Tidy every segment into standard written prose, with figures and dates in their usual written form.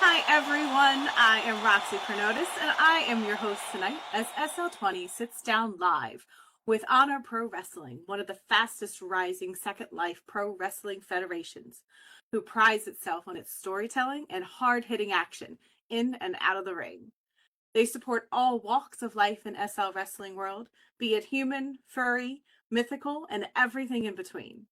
Hi everyone, I am Roxy Pernotis and I am your host tonight as SL20 sits down live with Honor Pro Wrestling, one of the fastest rising Second Life pro wrestling federations, who prides itself on its storytelling and hard-hitting action in and out of the ring. They support all walks of life in SL Wrestling world, be it human, furry, mythical, and everything in between.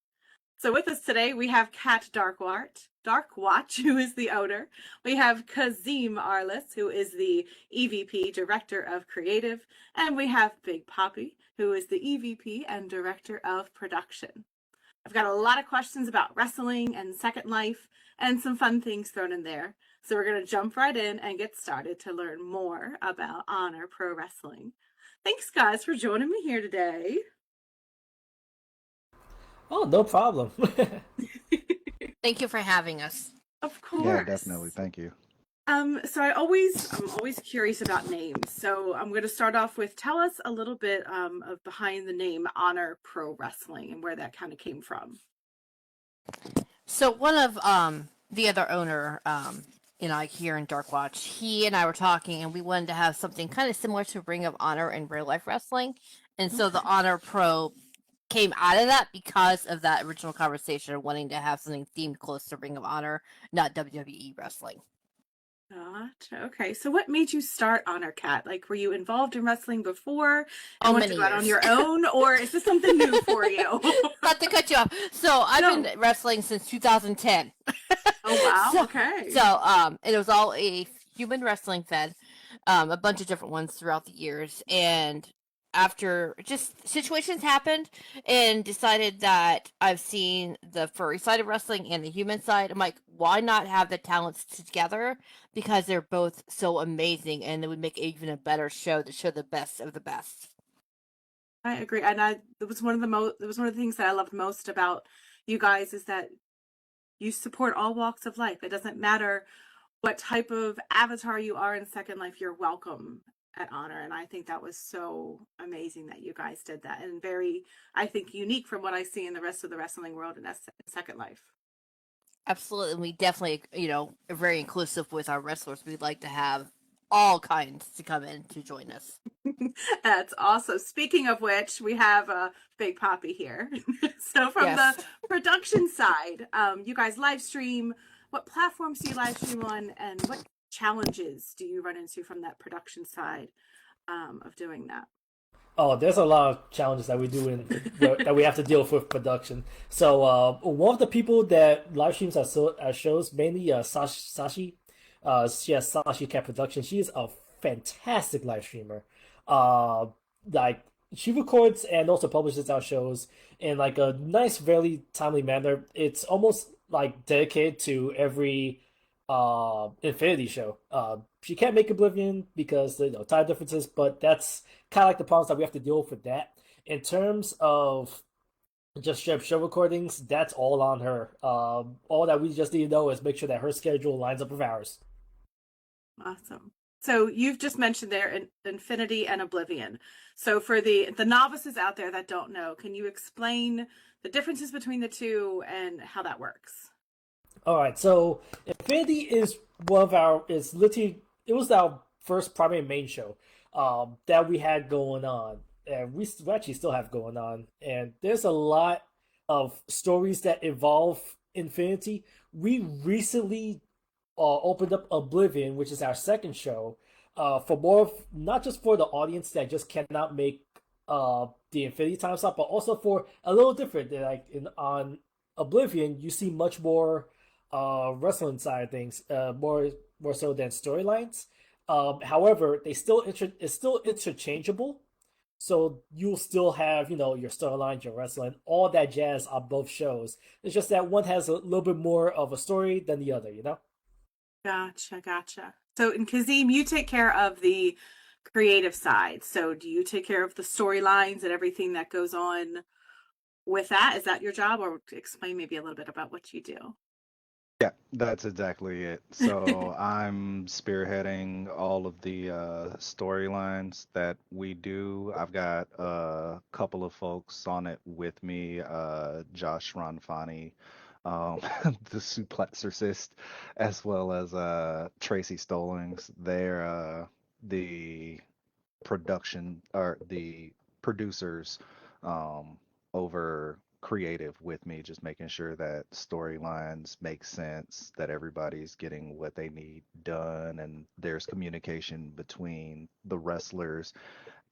So with us today, we have Kat Darkwatch, who is the owner. We have Kazim Arliss, who is the EVP, Director of Creative. And we have Big Poppy, who is the EVP and Director of Production. I've got a lot of questions about wrestling and Second Life and some fun things thrown in there. So we're going to jump right in and get started to learn more about Honor Pro Wrestling. Thanks, guys, for joining me here today. Oh, no problem. Thank you for having us. Of course. Yeah, definitely. Thank you. So I'm always curious about names. So I'm going to start off with tell us a little bit of behind the name Honor Pro Wrestling and where that kind of came from. So one of the other owner, here in Darkwatch, he and I were talking, and we wanted to have something kind of similar to Ring of Honor in real life wrestling, and so the Honor Pro came out of that because of that original conversation of wanting to have something themed close to Ring of Honor, not WWE wrestling. Gotcha. Okay, so what made you start Honor Cat? Like, were you involved in wrestling before Oh, and went many to go out years. on your own, or is this something new for you? Not to cut you off. So I've No. been wrestling since 2010. Oh wow! So, Okay. it was all a human wrestling fed, a bunch of different ones throughout the years, and after just situations happened and decided that I've seen the furry side of wrestling and the human side. I'm like, why not have the talents together? Because they're both so amazing, and it would make even a better show to show the best of the best. I agree, and it was one of the things that I loved most about you guys is that you support all walks of life. It doesn't matter what type of avatar you are in Second Life, you're welcome at Honor. And I think that was so amazing that you guys did that, and very, I think, unique from what I see in the rest of the wrestling world in Second Life. Absolutely. We definitely, are very inclusive with our wrestlers. We'd like to have all kinds to come in to join us. That's awesome. Speaking of which, we have Big Poppy here. So from Yes. the production side, you guys live stream. What platforms do you live stream on, and what challenges do you run into from that production side of doing that? Oh, there's a lot of challenges that we do that we have to deal with production. So one of the people that live streams our shows, mainly Sashi, she has Sashi Cat Production. She is a fantastic live streamer. Uh, like she records and also publishes our shows in like a nice, very timely manner. It's almost like dedicated to every Infinity show. She can't make Oblivion because time differences, but that's kind of like the problems that we have to deal with that. In terms of just straight show recordings, that's all on her. All that we just need to know is make sure that her schedule lines up with ours. Awesome. So you've just mentioned there Infinity and Oblivion. So for the novices out there that don't know, can you explain the differences between the two and how that works? All right, so Infinity is literally it was our first primary main show that we had going on, and we actually still have going on. And there's a lot of stories that involve Infinity. We recently opened up Oblivion, which is our second show, for more of not just for the audience that just cannot make the Infinity time slot, but also for a little different. Like on Oblivion, you see much more wrestling side of things, more so than storylines. However, it's still interchangeable. So you'll still have, your storylines, your wrestling, all that jazz on both shows. It's just that one has a little bit more of a story than the other, you know? Gotcha. So in Kazim, you take care of the creative side. So do you take care of the storylines and everything that goes on with that? Is that your job? Or explain maybe a little bit about what you do. Yeah, that's exactly it. So I'm spearheading all of the storylines that we do. I've got a couple of folks on it with me, Josh Ronfani, the suplexorcist, as well as Tracy Stallings. They're the production or the producers um, over creative with me, just making sure that storylines make sense, that everybody's getting what they need done, and there's communication between the wrestlers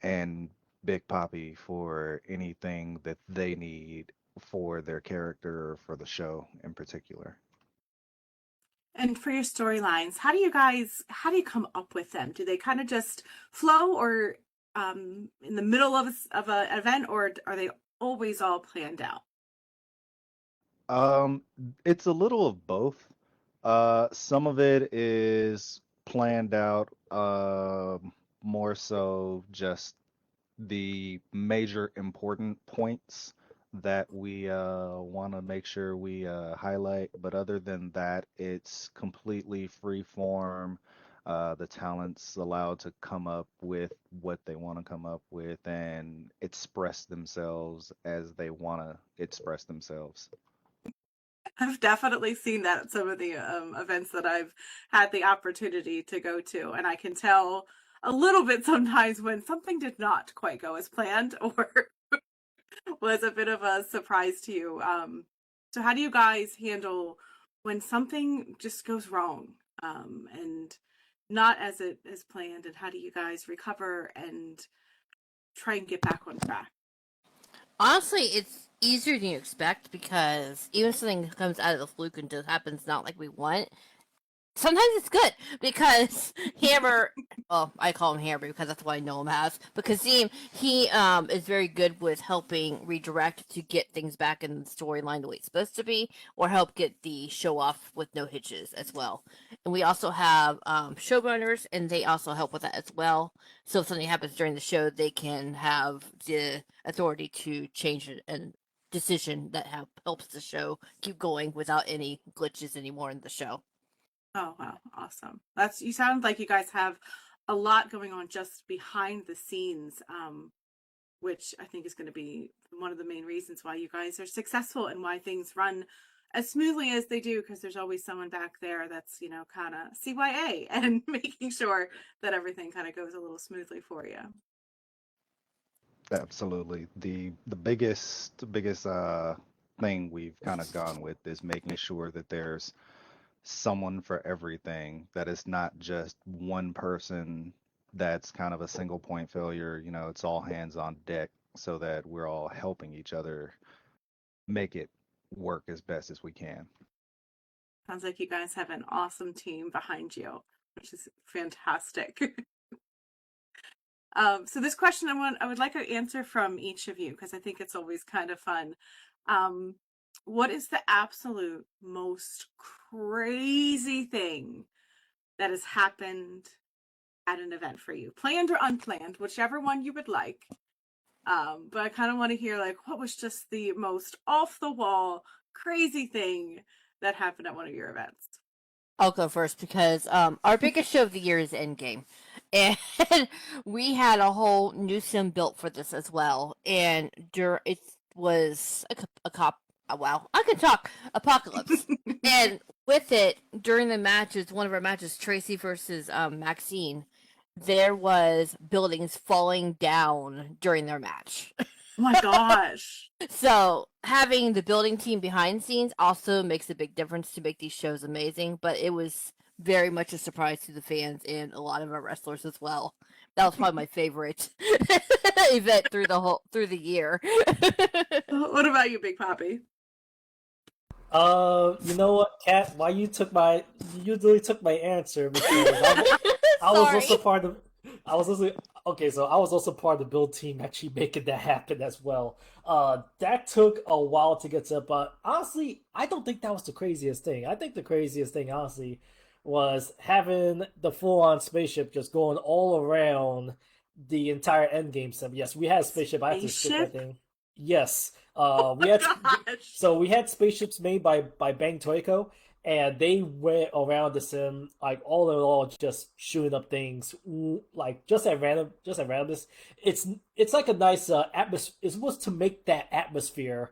and Big Poppy for anything that they need for their character or for the show in particular. And for your storylines, how do you come up with them? Do they kind of just flow, or in the middle of an event, or are they always all planned out? Um, it's a little of both. Some of it is planned out, more so just the major important points that we want to make sure we highlight. But other than that, it's completely free form. The talent's allowed to come up with what they want to come up with and express themselves as they want to express themselves. I've definitely seen that at some of the events that I've had the opportunity to go to, and I can tell a little bit sometimes when something did not quite go as planned or was a bit of a surprise to you. So how do you guys handle when something just goes wrong, and not as it is planned, and how do you guys recover and try and get back on track? Honestly, it's easier than you expect because even if something comes out of the fluke and just happens not like we want, sometimes it's good because Hammer, well, I call him Hammer because that's what I know him as. But Kazim, he is very good with helping redirect to get things back in the storyline the way it's supposed to be, or help get the show off with no hitches as well. And we also have showrunners, and they also help with that as well. So if something happens during the show, they can have the authority to change it and decision that helps the show keep going without any glitches anymore in the show. Oh wow, awesome. That's you sound like you guys have a lot going on just behind the scenes, which I think is going to be one of the main reasons why you guys are successful and why things run as smoothly as they do, because there's always someone back there that's, kind of CYA and making sure that everything kind of goes a little smoothly for you. Absolutely. The biggest thing we've kind of gone with is making sure that there's someone for everything, that it's not just one person that's kind of a single point failure. It's all hands on deck so that we're all helping each other make it work as best as we can. Sounds like you guys have an awesome team behind you, which is fantastic. So this question I would like an answer from each of you because I think it's always kind of fun. Um, what is the absolute most crazy thing that has happened at an event for you? Planned or unplanned, whichever one you would like. But I kind of want to hear what was just the most off the wall crazy thing that happened at one of your events? I'll go first because our biggest show of the year is Endgame, and we had a whole new sim built for this as well. And it was a cop. Wow, I can talk. Apocalypse, and with it during the matches, one of our matches, Tracy versus Maxine, there was buildings falling down during their match. Oh my gosh. So having the building team behind scenes also makes a big difference to make these shows amazing. But it was very much a surprise to the fans and a lot of our wrestlers as well. That was probably my favorite event through the year. What about you, Big Poppy? You know what, Kat? Why you literally took my answer because I was Sorry. also part of. I was also okay. So I was also part of the build team actually making that happen as well. That took a while to get to, but honestly, I don't think that was the craziest thing. I think the craziest thing, honestly, was having the full-on spaceship just going all around the entire endgame sim. Yes, we had a spaceship. I have to skip that Spaceship? thing. Yes, we Oh had gosh. so we had spaceships made by Bang Toyko, and they went around the sim like all in all, just shooting up things like just at randomness. It's like a nice atmosphere. It was to make that atmosphere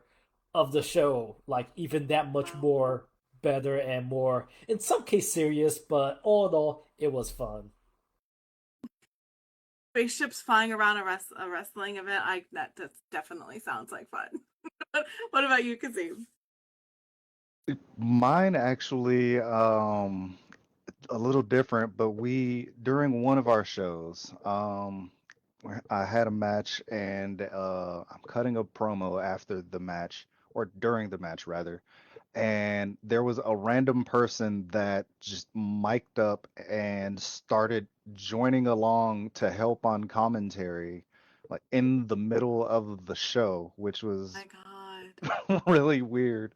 of the show like even that much more better and more in some case serious, but all in all it was fun. Spaceships flying around a wrestling event. That definitely sounds like fun. What about you, Kazim? Mine actually a little different, but we during one of our shows, I had a match and I'm cutting a promo after the match or during the match rather, and there was a random person that just mic'd up and started joining along to help on commentary, like in the middle of the show, which My was God. really weird.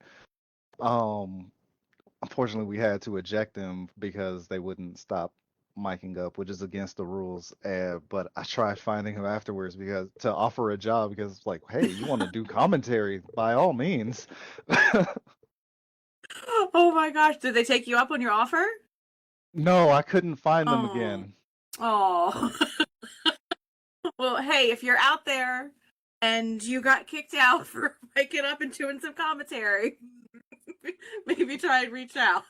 Um, Unfortunately, we had to eject them because they wouldn't stop miking up, which is against the rules. But I tried finding him afterwards because to offer a job because it's like, hey, you want to do commentary? By all means. Oh my gosh. Did they take you up on your offer? No, I couldn't find them Oh. again. Oh. Well, hey, if you're out there and you got kicked out for waking up and doing some commentary, maybe try and reach out.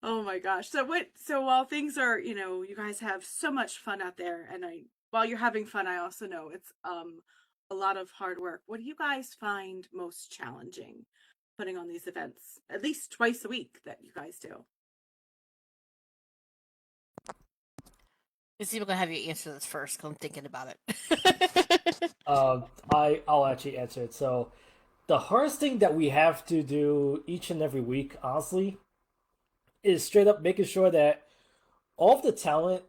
Oh my gosh. So while things are, you guys have so much fun out there, and while you're having fun, I also know it's a lot of hard work. What do you guys find most challenging putting on these events at least twice a week that you guys do? Let's see if I'm gonna have you answer this first, because I'm thinking about it. I'll actually answer it. So the hardest thing that we have to do each and every week, honestly, is straight up making sure that all of the talent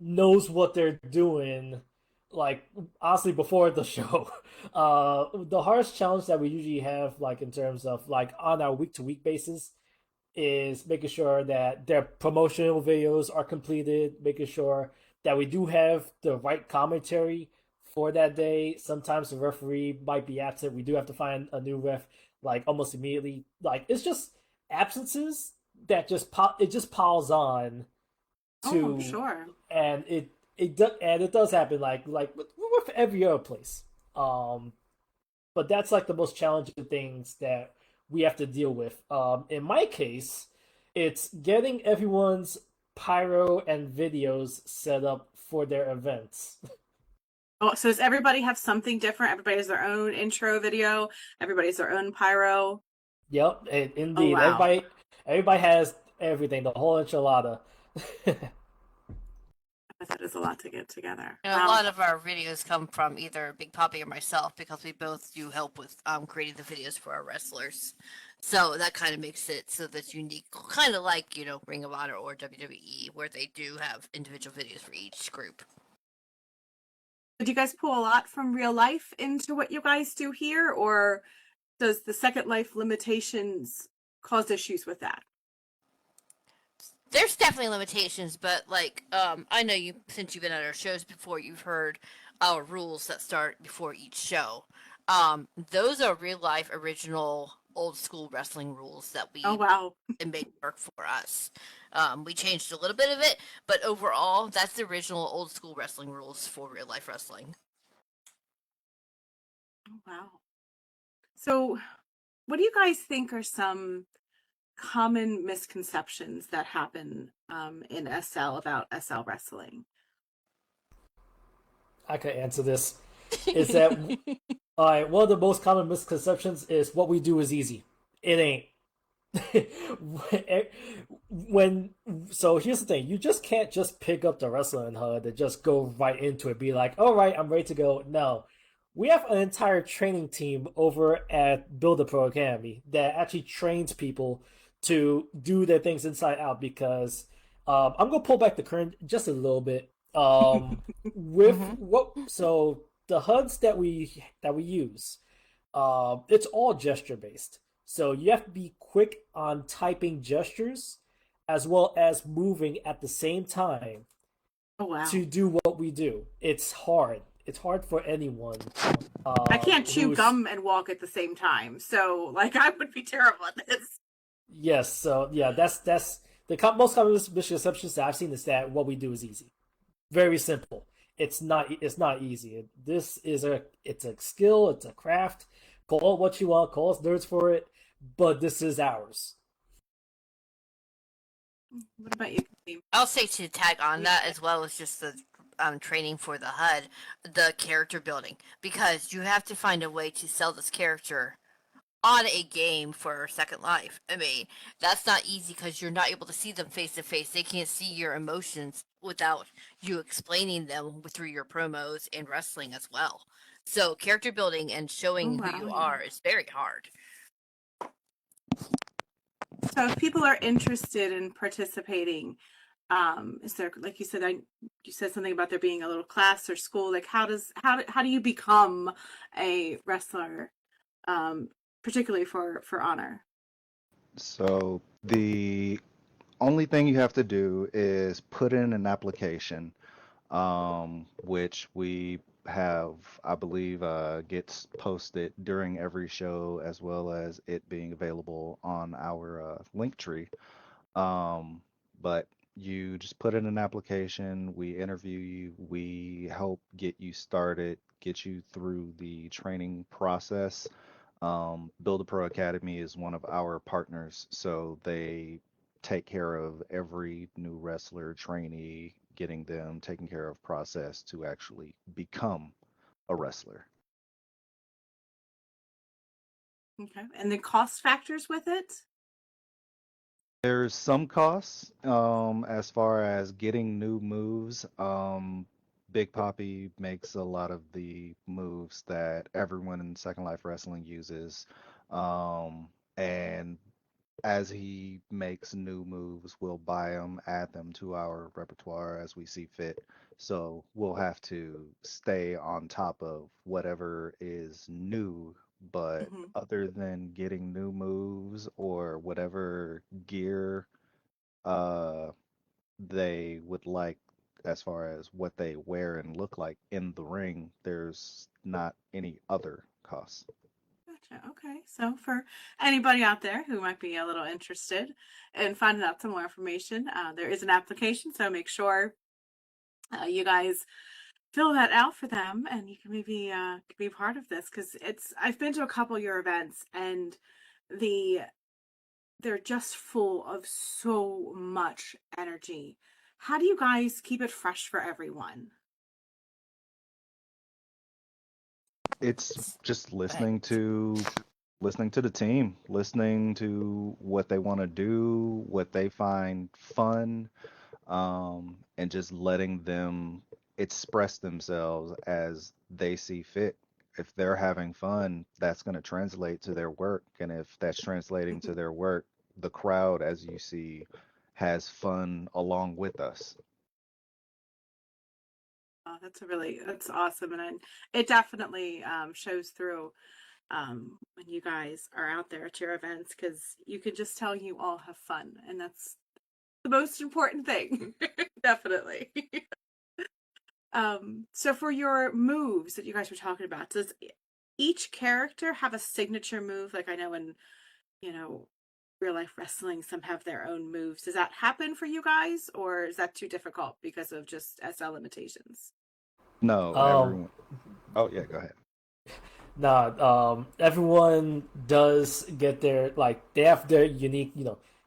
knows what they're doing. Like honestly, before the show, the hardest challenge that we usually have, like in terms of like on our week to week basis, is making sure that their promotional videos are completed, making sure that we do have the right commentary for that day. Sometimes the referee might be absent. We do have to find a new ref like almost immediately. Like it's just absences that it just piles on Oh, I'm to sure. and it does happen with every other place. Um but that's like the most challenging things that we have to deal with. In my case, it's getting everyone's pyro and videos set up for their events. Oh, so does everybody have something different? Everybody has their own intro video. Everybody has their own pyro. Yep, Oh, indeed. wow. Everybody has everything, the whole enchilada. That is a lot to get together. And a Wow. lot of our videos come from either Big Poppy or myself because we both do help with creating the videos for our wrestlers. So that kind of makes it so that's unique, kind of like Ring of Honor or WWE, where they do have individual videos for each group. Do you guys pull a lot from real life into what you guys do here, or does the Second Life limitations cause issues with that? There's definitely limitations, but I know you since you've been at our shows before, you've heard our rules that start before each show. Those are real life, original, old school wrestling rules that Oh, we wow. made work for us. We changed a little bit of it, but overall, that's the original old school wrestling rules for real life wrestling. Oh, wow. So, what do you guys think are some common misconceptions that happen in SL about SL wrestling? I could answer this. Is that all right? One of the most common misconceptions is what we do is easy. It ain't. when so here's the thing, you just can't just pick up the wrestling HUD and just go right into it, be like, all right, I'm ready to go. No, we have an entire training team over at Build a Pro Academy that actually trains people to do their things inside out because I'm gonna pull back the curtain just a little bit. With Mm-hmm. what so the HUDs that we use, it's all gesture based. So you have to be quick on typing gestures as well as moving at the same time Oh, wow. to do what we do. It's hard. It's hard for anyone I can't chew who's gum and walk at the same time. So, I would be terrible at this. yes. So yeah, that's the most common misconceptions that I've seen is that what we do is easy. Very simple. it's not easy. It's a skill, it's a craft. Call it what you want, call us nerds for it, but this is ours. What about you, Kareem? I'll say to tag on that as well as just the training for the HUD, the character building, because you have to find a way to sell this character on a game for Second Life. I mean, that's not easy because you're not able to see them face to face. They can't see your emotions without you explaining them through your promos and wrestling as well. So character building and Oh, showing who wow, you yeah. are is very hard. So if people are interested in participating, is there, like you said, you said something about there being a little class or school, like how do you become a wrestler, particularly for honor? So the only thing you have to do is put in an application, which we have, I believe, gets posted during every show, as well as it being available on our link tree. Um, but you just put in an application, we interview you, we help get you started, get you through the training process. Build a Pro Academy is one of our partners, so they take care of every new wrestler trainee, getting them taken care of process to actually become a wrestler. Okay. And the cost factors with it? There's some costs as far as getting new moves. Big Poppy makes a lot of the moves that everyone in Second Life Wrestling uses. And as he makes new moves, we'll buy them, add them to our repertoire as we see fit. So we'll have to stay on top of whatever is new. But Hmm. other than getting new moves or whatever gear uh, they would like as far as what they wear and look like in the ring, there's not any other costs. Gotcha. Okay. So for anybody out there who might be a little interested in finding out some more information, there is an application. So make sure you guys fill that out for them, and you can maybe be part of this because I've been to a couple of your events, and the they're just full of so much energy. How do you guys keep it fresh for everyone? It's just Right. listening to the team, listening to what they want to do, what they find fun, and just letting them express themselves as they see fit. If they're having fun, that's going to translate to their work, and if that's translating to their work, the crowd, as you see, has fun along with us. Oh, that's awesome, and it definitely shows through when you guys are out there at your events because you can just tell you all have fun, and that's the most important thing. Definitely. So for your moves that you guys were talking about, does each character have a signature move? Like I know in, you know, real life wrestling, some have their own moves. Does that happen for you guys, or is that too difficult because of just SL limitations? No, Um, everyone. Oh yeah, go ahead. Nah, everyone does get their like they have their unique,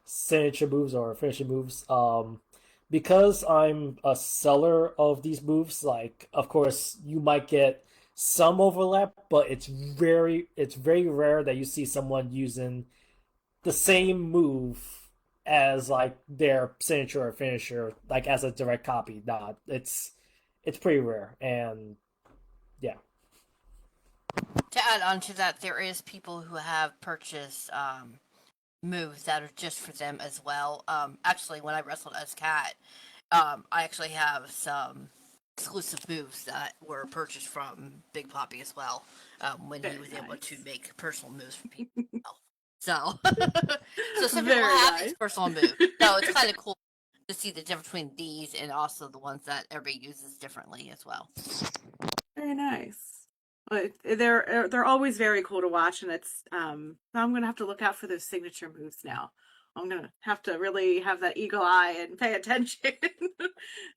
signature moves or finishing moves. Because I'm a seller of these moves, like of course you might get some overlap, but it's very rare that you see someone using the same move as like their signature or finisher, like as a direct copy. Nah, it's pretty rare, and yeah. To add on to that, there is people who have purchased moves that are just for them as well. Actually, when I wrestled as Cat, I actually have some exclusive moves that were purchased from Big Poppy as well. When he Very was able to nice. make personal moves for people. So, so some people Very have these nice. personal moves. So it's kind of cool to see the difference between these and also the ones that everybody uses differently as well. Very nice. Well, they're always very cool to watch, and it's I'm gonna have to look out for those signature moves now I'm gonna have to really have that eagle eye and pay attention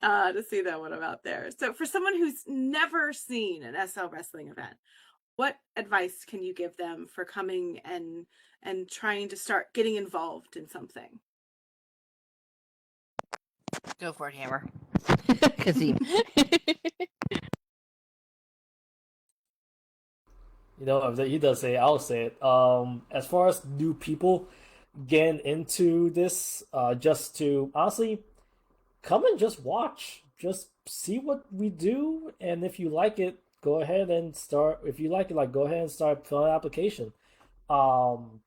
to see that one out there. So for someone who's never seen an SL wrestling event, what advice can you give them for coming and trying to start getting involved in something? Go for it, Hammer. Kazim. You know, if he does say it, I'll say it. As far as new people getting into this, just to honestly come and just watch, just see what we do, and if you like it, go ahead and start. If you like it, like go ahead and start filling an application. Um,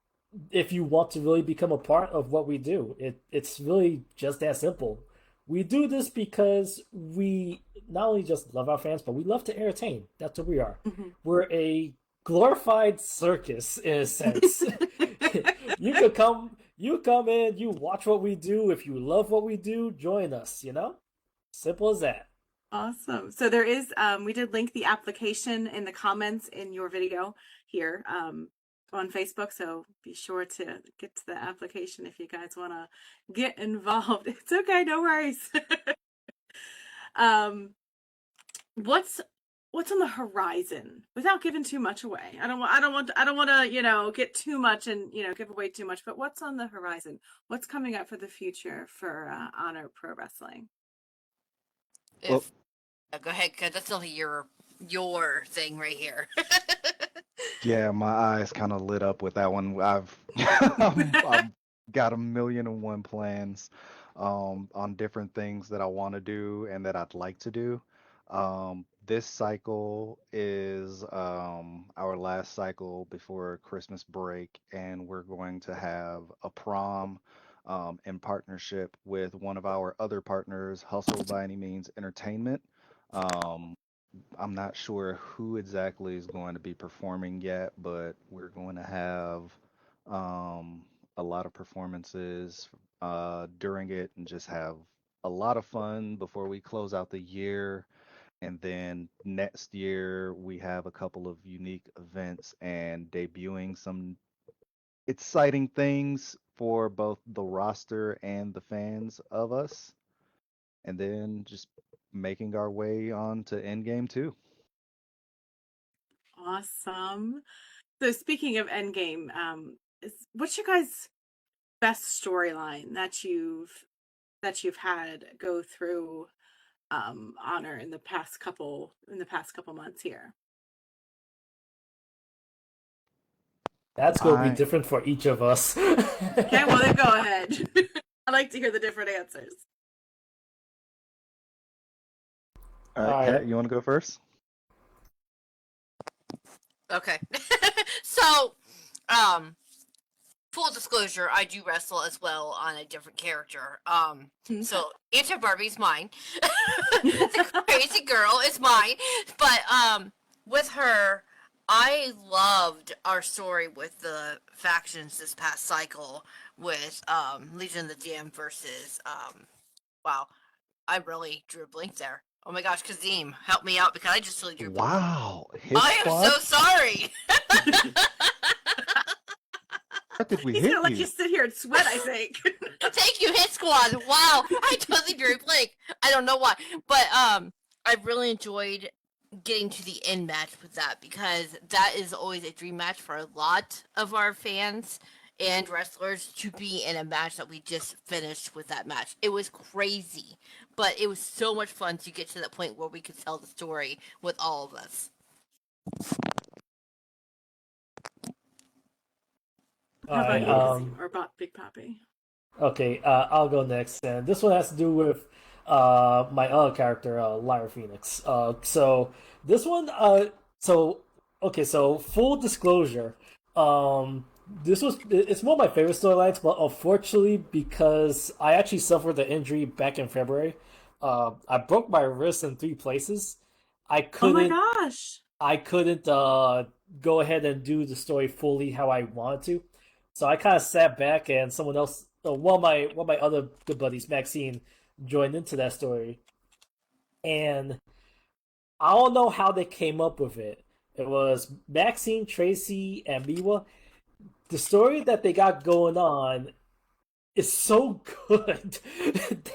if you want to really become a part of what we do, it's really just that simple. We do this because we not only just love our fans, but we love to entertain. That's what we are. Mhm. We're a glorified circus in a sense. You could come, you come in, you watch what we do. If you love what we do, join us. You know, simple as that. Awesome. So there is, we did link the application in the comments in your video here on Facebook. So be sure to get to the application if you guys want to get involved. It's okay, no worries. um, what's on the horizon without giving too much away? I don't want to, get too much and, give away too much, but what's on the horizon? What's coming up for the future for Honor Pro Wrestling? Well, Go ahead, because that's only your thing right here. yeah, my eyes kind of lit up with that one. I've got a million and one plans on different things that I want to do and that I'd like to do. This cycle is our last cycle before Christmas break, and we're going to have a prom in partnership with one of our other partners, Hustle by Any Means Entertainment. Um, I'm not sure who exactly is going to be performing yet, but we're going to have um, a lot of performances during it and just have a lot of fun before we close out the year. And then next year, we have a couple of unique events and debuting some exciting things for both the roster and the fans of us. And then just making our way on to Endgame 2. Awesome. So speaking of Endgame, what's your guys' best storyline that you've had go through Honor in the past couple months here? That's going to be I different for each of us. Okay, well then go ahead. I like to hear the different answers. All All right, right. Kat, you want to go first? Okay. So, full disclosure, I do wrestle as well on a different character. So Aunt Barbie's mine. The crazy girl is mine. But with her, I loved our story with the factions this past cycle with Legion of the Damned versus wow, I really drew a blank there. Oh my gosh, Kazim, help me out because I just really drew a blank. Wow, hit I am so spots? sorry. What did we He's hit gonna let you? you sit here and sweat, I think. Thank you, Hit Squad. Wow, I totally drew a blank. I don't know why, but I really enjoyed getting to the end match with that because that is always a dream match for a lot of our fans and wrestlers to be in a match that we just finished with that match. It was crazy, but it was so much fun to get to that point where we could tell the story with all of us. All How right. about you, Kazim, or Big Poppy? Okay, I'll go next, and this one has to do with my other character, Lyra Phoenix. So this one, so okay, so full disclosure, this was it's one of my favorite storylines, but unfortunately, because I actually suffered the injury back in February, I broke my wrist in three places. I Oh my couldn't gosh. I couldn't go ahead and do the story fully how I wanted to. So I kind of sat back, and someone else, one of my other good buddies, Maxine, joined into that story. And I don't know how they came up with it. It was Maxine, Tracy, and Miwa. The story that they got going on is so good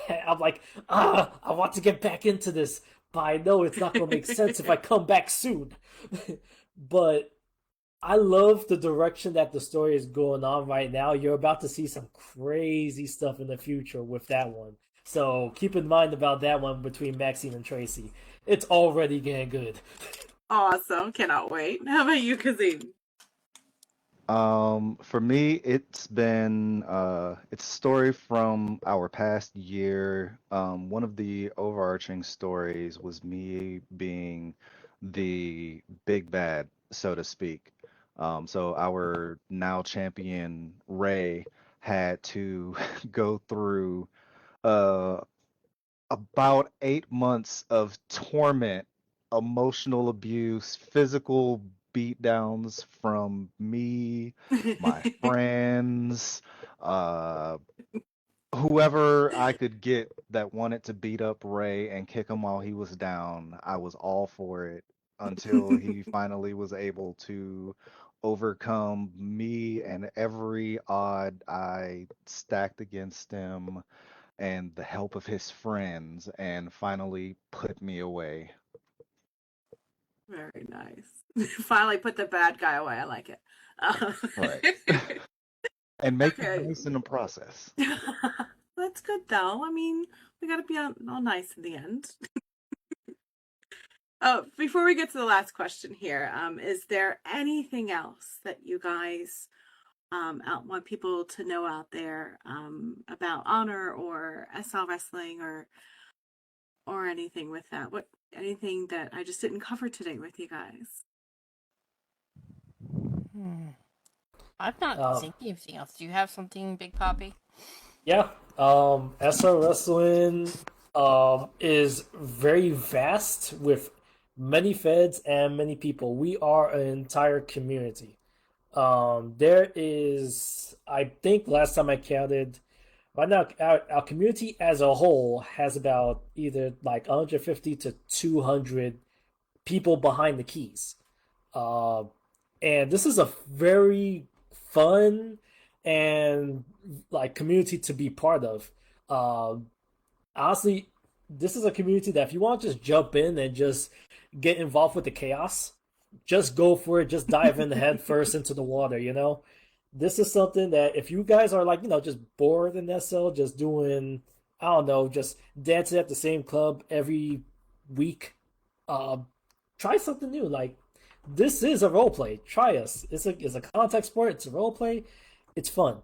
that I'm like, I want to get back into this, but I know it's not going to make sense if I come back soon. But I love the direction that the story is going on right now. You're about to see some crazy stuff in the future with that one. So keep in mind about that one between Maxine and Tracy. It's already getting good. Awesome. Cannot wait. How about you, Kazim? For me, it's been it's a story from our past year. One of the overarching stories was me being the big bad, so to speak. So our now champion Ray had to go through uh about 8 months of torment, emotional abuse, physical beatdowns from me, my friends, uh, whoever I could get that wanted to beat up Ray and kick him while he was down. I was all for it until he finally was able to overcome me and every odd I stacked against him and the help of his friends and finally put me away. Very nice. Finally put the bad guy away. I like it. Right. And make it Okay. nice in the process. That's good though. I mean, we gotta be all nice in the end. Oh, before we get to the last question here, is there anything else that you guys want people to know out there about Honor or SL Wrestling or anything with that? Anything that I just didn't cover today with you guys? I'm not Um, thinking of anything else. Do you have something, Big Poppy? yeah, SR Wrestling is very vast with many feds and many people. We are an entire community. There is, I think last time I counted, right now our community as a whole has about either like 150 to 200 people behind the keys. Uh, and this is a very fun and like community to be part of. Um, Honestly, this is a community that if you want to just jump in and just get involved with the chaos, just go for it. Just dive in the head first into the water. This is something that if you guys are like just bored in SL, just doing I don't know, just dancing at the same club every week, uh, try something new. Like this is a role play. Try us. It's a contact sport. It's a role play. It's fun.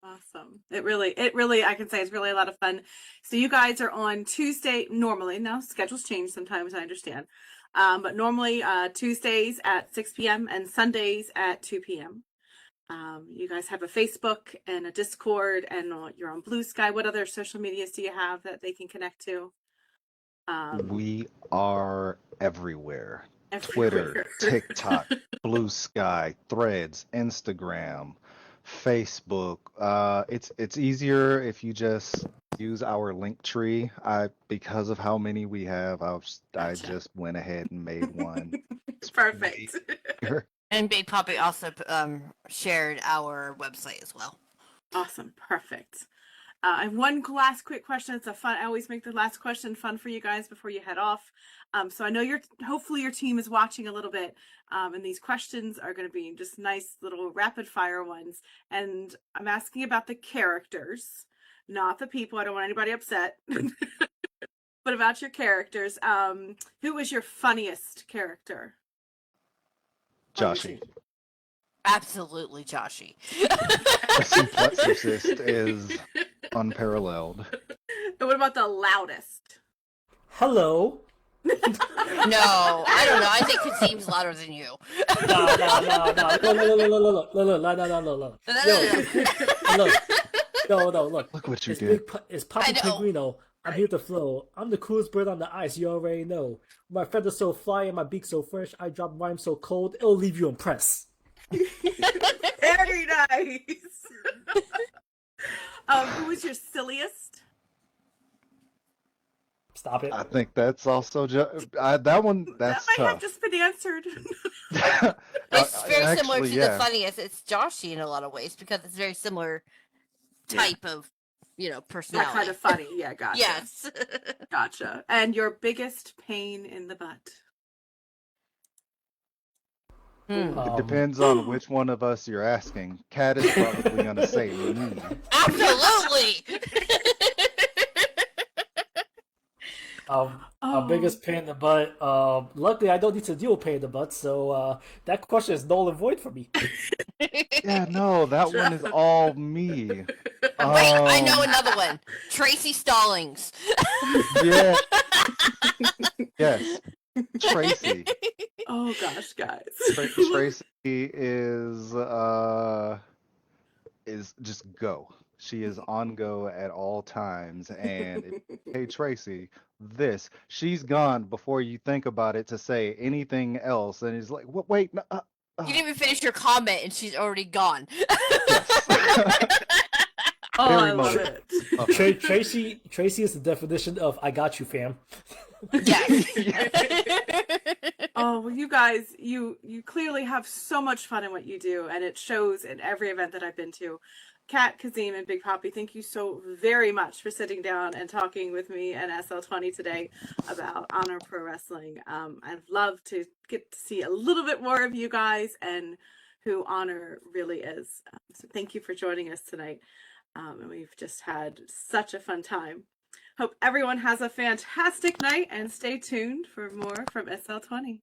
Awesome. It really, I can say it's really a lot of fun. So you guys are on Tuesday normally. Now schedules change sometimes, I understand. But normally Tuesdays at 6 p.m. and Sundays at 2 p.m. You guys have a Facebook and a Discord and you're on Blue Sky. What other social medias do you have that they can connect to? We are everywhere. Twitter, Everywhere. TikTok, Blue Sky, Threads, Instagram, Facebook. It's easier if you just use our link tree. Because of how many we have, I Gotcha. just went ahead and made one. Perfect. And Big Poppy also shared our website as well. Awesome. Perfect. I have one last quick question. It's a fun. I always make the last question fun for you guys before you head off. So I know hopefully your team is watching a little bit, and these questions are going to be just nice little rapid fire ones. And I'm asking about the characters, not the people. I don't want anybody upset, but about your characters. Who was your funniest character? Joshy. Absolutely, Joshy. The suplex assist is unparalleled. And what about the loudest? Hello. No, I don't know. I think Kazim's louder than you. No. Look. Look what you It's did. It's Papa Pinguino. I'm here to flow. I'm the coolest bird on the ice, you already know. My feathers so fly and my beak so fresh, I drop rhymes so cold, it'll leave you impressed. Very nice. Who was your silliest? Stop it. I think that's also that one. That That's might have tough. just been answered. It's very similar Actually, to the yeah. funniest. It's Joshy in a lot of ways because it's very similar Yeah. type of, That personality. kind of funny. Yeah, gotcha. Yes. Gotcha. And your biggest pain in the butt? It depends on which one of us you're asking. Kat is probably gonna say me. Absolutely. Our biggest pain in the butt. Luckily, I don't need to deal with pain in the butt, so that question is null and void for me. Yeah, no, that one is all me. Wait, I know Um, another one. Tracy Stallings. Yeah. Yes. Tracy. Oh gosh, guys. Tracy is just go. She is on go at all times. And hey Tracy, she's gone before you think about it to say anything else. And he's like, what? Wait, no, You didn't even finish your comment and she's already gone. yes. Oh, Very I love much. it. Tracy is the definition of "I got you, fam." Yes. Oh, well, you guys, you clearly have so much fun in what you do, and it shows in every event that I've been to. Kat, Kazim, and Big Poppy, thank you so very much for sitting down and talking with me and SL20 today about Honor Pro Wrestling. I'd love to get to see a little bit more of you guys and who Honor really is. So thank you for joining us tonight. And we've just had such a fun time. Hope everyone has a fantastic night and stay tuned for more from SL20.